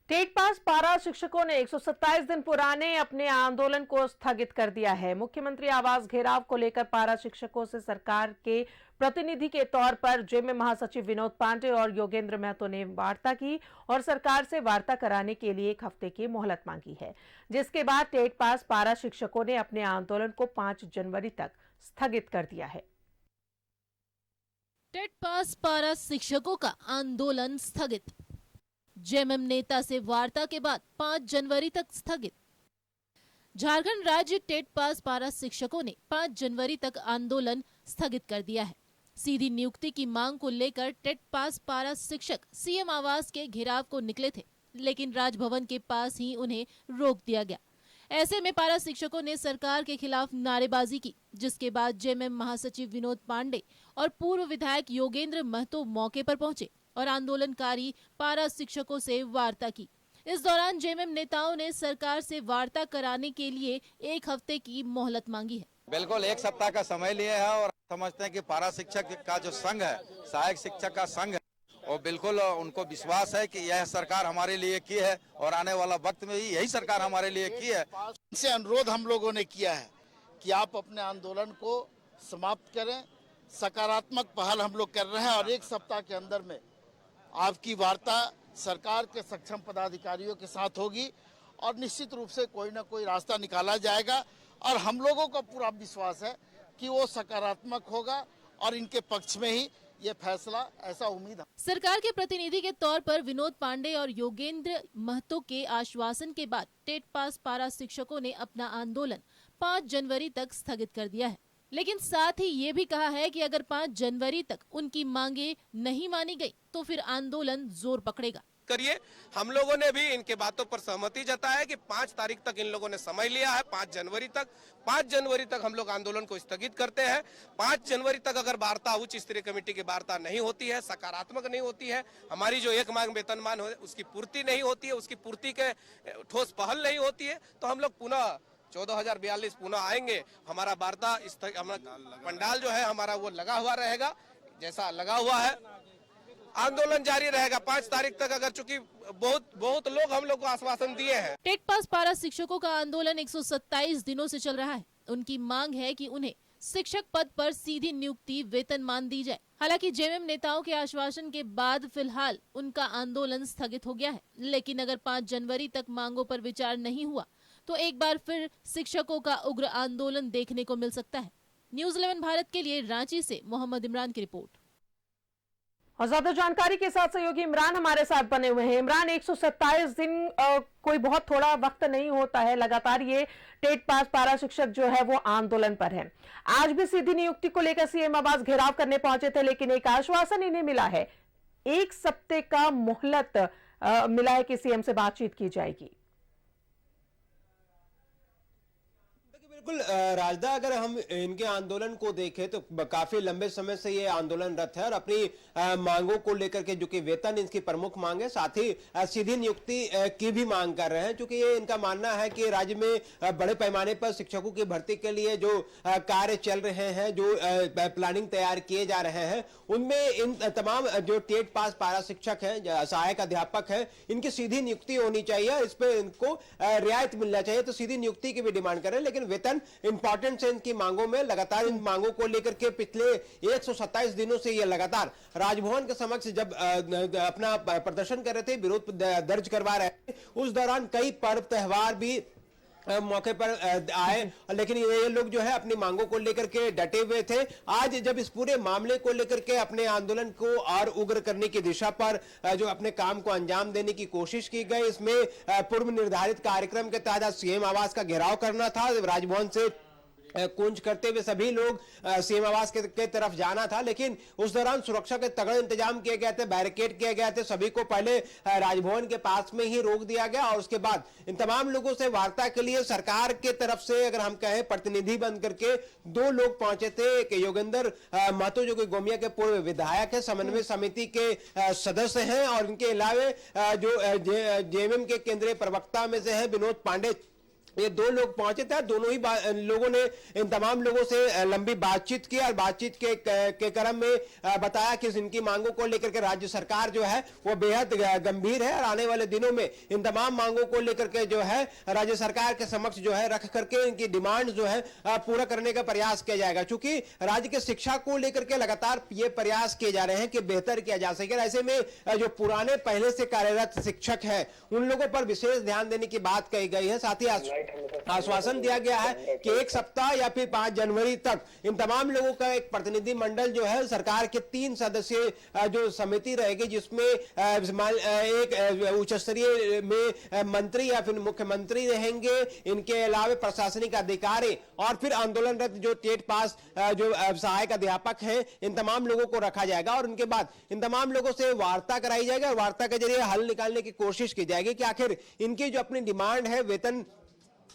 TET pass पारा शिक्षकों ने 127 दिन पुराने अपने आंदोलन को स्थगित कर दिया है। मुख्यमंत्री आवास घेराव को लेकर पारा शिक्षकों से सरकार के प्रतिनिधि के तौर पर जेएमए महासचिव विनोद पांडे और योगेंद्र महतो ने वार्ता की और सरकार से वार्ता कराने के लिए 1 हफ्ते की मोहलत मांगी है, जिसके बाद टेट पास पारा शिक्षकों ने अपने आंदोलन को 5 जनवरी तक स्थगित कर दिया है। टेट पास पारा शिक्षकों का आंदोलन स्थगित। जेएमएम नेता से वार्ता के बाद 5 जनवरी तक स्थगित। झारखंड राज्य टेट पास पारा शिक्षकों ने 5 जनवरी तक आंदोलन स्थगित कर दिया है। सीधी नियुक्ति की मांग को लेकर टेट पास पारा शिक्षक सीएम आवास के घेराव को निकले थे, लेकिन राजभवन के पास ही उन्हें रोक दिया गया। ऐसे में पारा शिक्षकों ने सरकार के खिलाफ नारेबाजी की, जिसके बाद जेएमएम महासचिव विनोद पांडे और पूर्व विधायक योगेंद्र महतो मौके पर पहुंचे और आंदोलनकारी पारा शिक्षकों से वार्ता की। इस दौरान जेएमएम नेताओं ने सरकार से वार्ता कराने के लिए 1 हफ्ते की मोहलत मांगी है। बिल्कुल 1 सप्ताह का समय लिए है और समझते हैं कि पारा शिक्षक का जो संघ है, सहायक शिक्षक का संघ है, और बिल्कुल उनको विश्वास है कि यह सरकार हमारे लिए की है और आने वाला वक्त में भी यही सरकार हमारे लिए की है। इनसे अनुरोध हम लोगों ने किया है कि आप अपने आंदोलन को समाप्त करें। सकारात्मक पहल हम लोग कर रहे हैं और 1 सप्ताह के अंदर में आपकी वार्ता सरकार के सक्षम पदाधिकारियों के साथ होगी और निश्चित रूप से कोई ना कोई रास्ता निकाला जाएगा और हम लोगों को पूरा विश्वास है कि वो सकारात्मक होगा और इनके पक्ष में ही ये फैसला, ऐसा उम्मीद है। सरकार के प्रतिनिधि के तौर पर विनोद पांडे और योगेंद्र महतो के आश्वासन के बाद टेट पास पारा शिक्षकों ने अपना आंदोलन 5 जनवरी तक स्थगित कर दिया है, लेकिन साथ ही ये भी कहा है कि अगर 5 जनवरी तक उनकी मांगे नहीं मानी गई तो फिर आंदोलन जोर पकड़ेगा। करिए। हम लोगों ने भी इनके बातों पर सहमति जताया है कि 5 तारीख तक इन लोगों ने समय लिया है, 5 जनवरी तक। 5 जनवरी तक हम लोग आंदोलन को स्थगित करते हैं। 5 जनवरी तक अगर वार्ता उच्च स्तरीय कमेटी की वार्ता नहीं होती है, सकारात्मक नहीं होती है, हमारी जो एक मांग वेतनमान है उसकी पूर्ति नहीं होती है, उसकी पूर्ति के ठोस पहल नहीं होती है, तो हम लोग पुनः 14,042 पुनः आएंगे। हमारा वार्ता पंडाल जो है हमारा वो लगा हुआ रहेगा, जैसा लगा हुआ है आंदोलन जारी रहेगा 5 तारीख तक। अगर चूंकि बहुत लोग हम लोग को आश्वासन दिए हैं। टेट पास पारा शिक्षकों का आंदोलन 127 दिनों से चल रहा है। उनकी मांग है कि उन्हें शिक्षक पद पर सीधी नियुक्ति वेतनमान दी जाए। हालांकि जेएमएम नेताओं के आश्वासन के बाद फिलहाल उनका आंदोलन स्थगित हो गया है, लेकिन अगर 5 जनवरी तक मांगों पर विचार नहीं हुआ तो एक बार फिर शिक्षकों का उग्र आंदोलन देखने को मिल सकता है। न्यूज़ 11 भारत के लिए रांची से मोहम्मद इमरान की रिपोर्ट। और ज्यादा जानकारी के साथ सहयोगी इमरान हमारे साथ बने हुए हैं। इमरान, 127 दिन कोई बहुत थोड़ा वक्त नहीं होता है। लगातार ये टेट पास पारा शिक्षक जो है वो आंदोलन पर है। आज भी सीधी नियुक्ति को लेकर सीएम आवास घेराव करने पहुंचे थे, लेकिन एक आश्वासन इन्हें मिला है, 1 सप्ताह का मोहलत मिला है कि सीएम से बातचीत की जाएगी। बिल्कुल राजदा, अगर हम इनके आंदोलन को देखें तो काफी लंबे समय से ये आंदोलनरत है और अपनी मांगों को लेकर के, जो कि वेतन इनकी प्रमुख मांग है, साथ ही सीधी नियुक्ति की भी मांग कर रहे हैं, क्योंकि ये इनका मानना है कि राज्य में बड़े पैमाने पर शिक्षकों की भर्ती के लिए जो कार्य चल रहे हैं, जो प्लानिंग तैयार किए जा रहे हैं, उनमें इन तमाम जो टेट पास पारा शिक्षक हैं, सहायक अध्यापक हैं, इनकी सीधी नियुक्ति होनी चाहिए, इस पर इनको रियायत मिलना चाहिए। तो सीधी नियुक्ति की भी डिमांड कर रहे हैं, लेकिन वेतन इंपॉर्टेंट है इनकी मांगों में। लगातार इन मांगों को लेकर के पिछले 127 दिनों से ये लगातार राजभवन के समक्ष जब अपना प्रदर्शन कर रहे थे, विरोध दर्ज करवा रहे थे, उस दौरान कई पर्व त्योहार भी मौके पर आए, लेकिन ये लोग जो है अपनी मांगों को लेकर के डटे हुए थे। आज जब इस पूरे मामले को लेकर के अपने आंदोलन को और उग्र करने की दिशा पर जो अपने काम को अंजाम देने की कोशिश की गई, इसमें पूर्व निर्धारित कार्यक्रम के तहत सीएम आवास का घेराव करना था, राजभवन से कूंज करते हुए सभी लोग सीएम आवास के तरफ जाना था, लेकिन उस दौरान सुरक्षा के तगड़े इंतजाम किए गए थे, बैरिकेड किए गए थे, सभी को पहले राजभवन के पास में ही रोक दिया गया और उसके बाद इन तमाम लोगों से वार्ता के लिए सरकार के तरफ से, अगर हम कहें, प्रतिनिधि बन करके 2 लोग पहुंचे थे। एक योगेंद्र महतो, जो कि गोमिया के पूर्व विधायक है, समन्वय समिति के सदस्य हैं, और इनके अलावा जो जेएमएम के केंद्रीय प्रवक्ता में से है विनोद पांडे, ये दो लोग पहुंचे थे, दोनों ही लोगों ने इन तमाम लोगों से लंबी बातचीत की और बातचीत के क्रम में बताया कि इनकी मांगों को लेकर के राज्य सरकार जो है वो बेहद गंभीर है और आने वाले दिनों में इन तमाम मांगों को लेकर के जो है राज्य सरकार के समक्ष जो है रख करके इनकी डिमांड जो है पूरा करने का प्रयास किया जाएगा। चूंकि राज्य के शिक्षा को लेकर के लगातार ये प्रयास किए जा रहे हैं कि बेहतर किया जा सके, ऐसे में जो पुराने पहले से कार्यरत शिक्षक है उन लोगों पर विशेष ध्यान देने की बात कही गई है। साथ ही आश्वासन दिया गया है कि 1 सप्ताह या फिर 5 जनवरी तक इन तमाम लोगों का एक प्रतिनिधि मंडल जो है सरकार के 3 सदस्यीय जो समिति रहेगी, जिसमें एक उच्च स्तरीय में मंत्री या फिर मुख्यमंत्री रहेंगे, इनके अलावा प्रशासनिक अधिकारी और फिर आंदोलनरत जो टेट पास जो सहायक अध्यापक हैं, इन तमाम लोगों को रखा जाएगा और उनके बाद इन तमाम लोगों से वार्ता कराई जाएगी और वार्ता के जरिए हल निकालने की कोशिश की जाएगी कि आखिर इनकी जो अपनी डिमांड है वेतन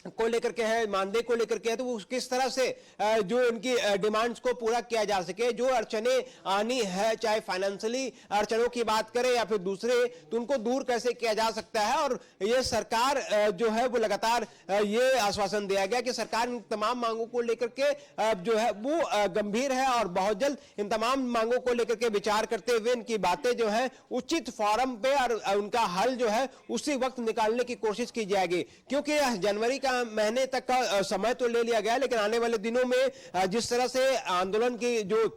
को लेकर के है, मानदेय को लेकर के है, तो वो किस तरह से जो इनकी डिमांड्स को पूरा किया जा सके। जो अड़चने आनी है, चाहे फाइनेंशियली अड़चनों की बात करें या फिर दूसरे, तो उनको दूर कैसे किया जा सकता है। और ये सरकार जो है वो लगातार ये आश्वासन दिया गया कि सरकार इन तमाम मांगों को लेकर के जो है वो गंभीर है और बहुत जल्द इन तमाम मांगों को लेकर के विचार करते हुए इनकी बातें जो है उचित फोरम पे और उनका हल जो है उसी वक्त निकालने की कोशिश की जाएगी। क्योंकि जनवरी महीने तक का समय तो ले लिया गया, लेकिन आने वाले दिनों में जिस तरह से आंदोलन की जो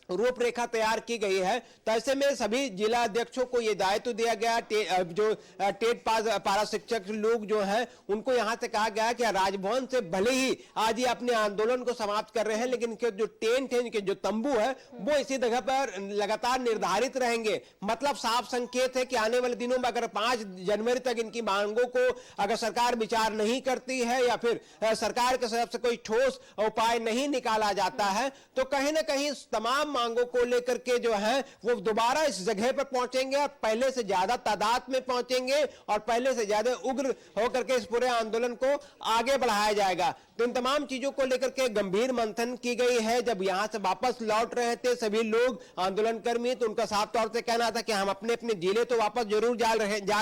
रूपरेखा तैयार की गई है, तो ऐसे में सभी जिला अध्यक्षों को यह दायित्व दिया गया, जो टेट पास पारा शिक्षक लोग जो हैं उनको यहां से कहा गया कि राजभवन से भले ही आज ये अपने आंदोलन को समाप्त कर रहे हैं, लेकिन इनके जो टेंट है, इनके जो तंबू है, वो इसी जगह पर लगातार निर्धारित रहेंगे। मतलब साफ संकेत है कि आने वाले दिनों में अगर 5 जनवरी तक इनकी मांगों को अगर सरकार विचार नहीं करती है या फिर सरकार की तरफ से कोई ठोस उपाय नहीं निकाला जाता है, तो कहीं ना कहीं तमाम मांगों को लेकर के जो है वो दोबारा इस जगह पर पहुंचेंगे और पहले से ज्यादा तादाद में पहुंचेंगे और पहले से ज्यादा उग्र होकर के इस पूरे आंदोलन को आगे बढ़ाया जाएगा। तो इन तमाम चीजों को लेकर के गंभीर मंथन की गई है। जब यहां से वापस लौट रहे थे सभी लोग आंदोलन कर्मी, तो उनका साफ तौर से कहना था कि हम अपने अपने जिले तो वापस जरूर जा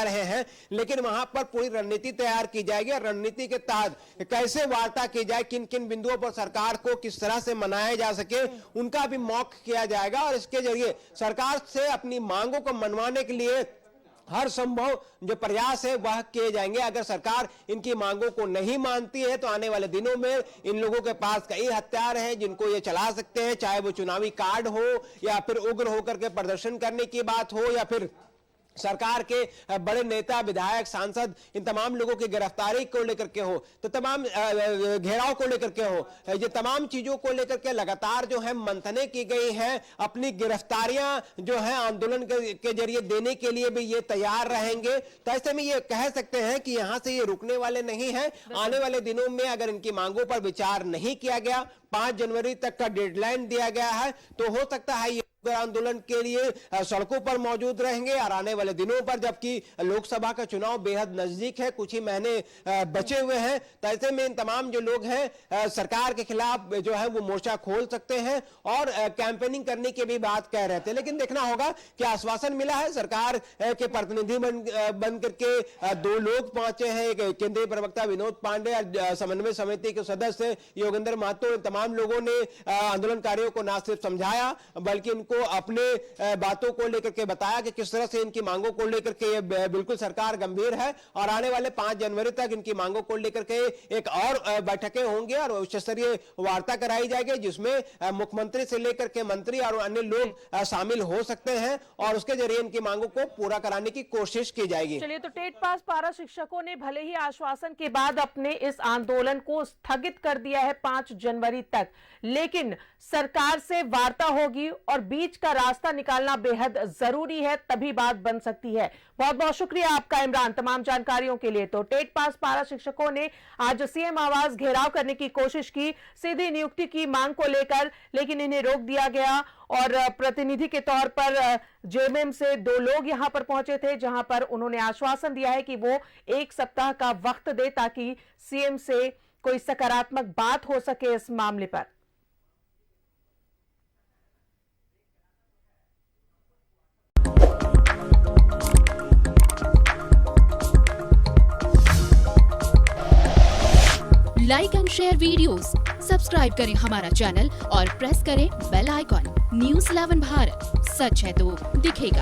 रहे हैं, लेकिन वहां पर पूरी रणनीति तैयार की जाएगी और रणनीति के तहत कैसे वार्ता की जाए, किन किन बिंदुओं पर सरकार को किस तरह से मनाया जा सके, उनका भी मौक किया जाएगा और इसके जरिए सरकार से अपनी मांगों को मनवाने के लिए हर संभव जो प्रयास है वह किए जाएंगे। अगर सरकार इनकी मांगों को नहीं मानती है तो आने वाले दिनों में इन लोगों के पास कई हथियार हैं जिनको ये चला सकते हैं, चाहे वो चुनावी कार्ड हो या फिर उग्र होकर के प्रदर्शन करने की बात हो या फिर सरकार के बड़े नेता, विधायक, सांसद, इन तमाम लोगों की गिरफ्तारी को लेकर के हो, तो तमाम घेराव को लेकर के हो, ये तमाम चीजों को लेकर के लगातार जो है मंथने की गई हैं। अपनी गिरफ्तारियां जो है आंदोलन के जरिए देने के लिए भी ये तैयार रहेंगे। तो ऐसे में ये कह सकते हैं कि यहां से ये रुकने वाले नहीं हैं। आने वाले दिनों में अगर इनकी मांगों पर विचार नहीं किया गया, 5 जनवरी तक का डेडलाइन दिया गया है, तो हो सकता है ये आंदोलन के लिए सड़कों पर मौजूद रहेंगे। और आने वाले दिनों पर जबकि लोकसभा का चुनाव बेहद नजदीक है, कुछ ही महीने बचे हुए हैं, तो ऐसे में इन तमाम जो लोग हैं सरकार के खिलाफ जो है वो मोर्चा खोल सकते हैं और कैंपेनिंग करने की भी बात कह रहे थे। लेकिन देखना होगा कि आश्वासन मिला है, सरकार के प्रतिनिधि बन करके 2 लोग पहुंचे हैं, एक केंद्रीय प्रवक्ता विनोद पांडे और समन्वय समिति के सदस्य योगेंद्र महतो। तमाम लोगों ने आंदोलनकारियों को न सिर्फ समझाया बल्कि उनको अपने बातों को लेकर के बताया कि किस तरह से इनकी मांगों को लेकर के बिल्कुल सरकार गंभीर है और आने वाले 5 जनवरी तक इनकी मांगों को लेकर के एक और बैठकें होंगी और उच्च स्तरीय वार्ता कराई जाएगी, जिसमें मुख्यमंत्री से लेकर के मंत्री और अन्य लोग शामिल हो सकते हैं और उसके जरिए इनकी मांगों को पूरा कराने की कोशिश की जाएगी। चलिए, तो टेट पास पारा शिक्षकों ने भले ही आश्वासन के बाद अपने इस आंदोलन को स्थगित कर दिया है 5 जनवरी तक, लेकिन सरकार से वार्ता होगी और बीच का रास्ता निकालना बेहद जरूरी है, तभी बात बन सकती है। बहुत बहुत शुक्रिया आपका इमरान तमाम जानकारियों के लिए। तो टेट पास पारा शिक्षकों ने आज सीएम आवास घेराव करने की कोशिश की सीधी नियुक्ति की मांग को लेकर, लेकिन इन्हें रोक दिया गया और प्रतिनिधि के तौर पर जेएमएम से 2 लोग यहां पर पहुंचे थे, जहां पर उन्होंने आश्वासन दिया है कि वो 1 सप्ताह का वक्त दे ताकि सीएम से कोई सकारात्मक बात हो सके इस मामले पर। Like and share videos, subscribe करें हमारा चैनल और प्रेस करें बेल आइकॉन। News 11 भारत, सच है तो दिखेगा।